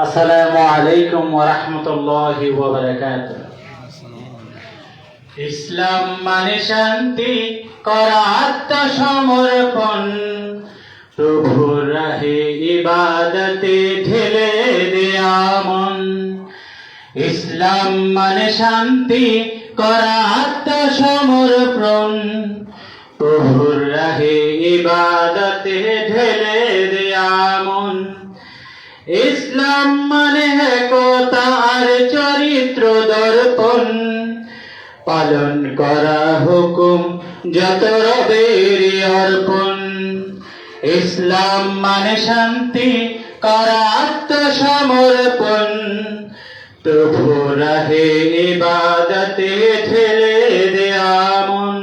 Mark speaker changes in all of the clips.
Speaker 1: আসসালামু আলাইকুম ওয়া রাহমাতুল্লাহি ওয়া বারাকাতুহু। ইসলাম মানে শান্তি করা আত্মসমর্পণ, প্রভুর রাহে ইবাদতে ঢেলে দেয়া মন। ইসলাম মানে শান্তি করা আত্মসমর্পণ, প্রভুর রাহে ইবাদতে ঢেলে দেয়া মন। ইসলাম মানে একতা আর চরিত্র দর্পণ, পালন করা হুকুম যত রবের অর্পণ। ইসলাম মানে শান্তি করা আত্মসমর্পণ, প্রভু রাহে ইবাদতে ঠেলে দেয়া মন।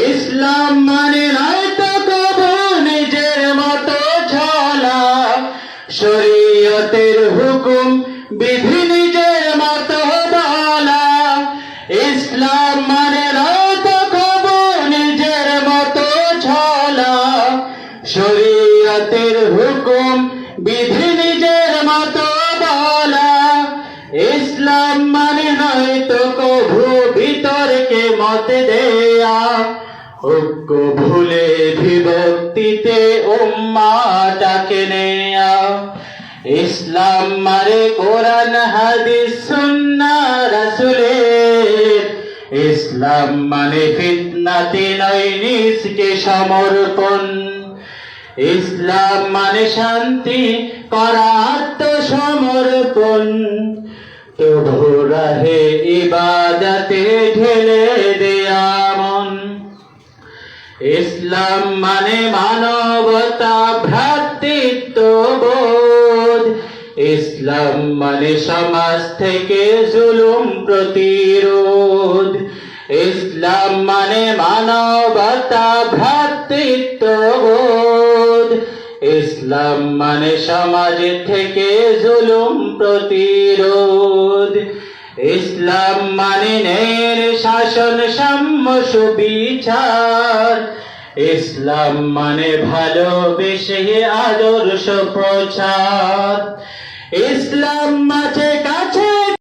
Speaker 1: ইসলাম মানে নয়তো কবু নিজের মতো চলা, শরীয়তের হুকুম বিধি নিজের মতো বলা। ইসলাম মানে নয়তো কবু নিজের মতো চলা, শরীয়তের হুকুম বিধি নিজের মতো বলা। ইসলাম মানে নয়তো কবু বিতর্কে মত দেয়া, ঐক্য ভুলে বিভক্তিতে উম্মাহটাকে নেয়া। ইসলাম মানে কোরআন হাদিস সুন্নাহ রাসূলের, ইসলাম মানে ফিতনাতে নয় নিজকে সমর্পণ। ইসলাম মানে শান্তি করা আত্মসমর্পণ, প্রভু রাহে ইবাদতে ঢেলে দেয়া মন। ইসলাম মানে মানবতা ভ্রাতৃত্ববোধ, ইসলাম মানে সমাজ থেকে জুলুম প্রতিরোধ। ইসলাম মানে মানবতা ভ্রাতৃত্ববোধ, ইসলাম মানে সমাজ থেকে জুলুম প্রতিরোধ। ইসলাম মানে ন্যায়ের শাসন সাম্য সুবিচার, ইসলাম মানে ভালোবেসে আদর্শ প্রচার। ইসলাম মাঝে কাছে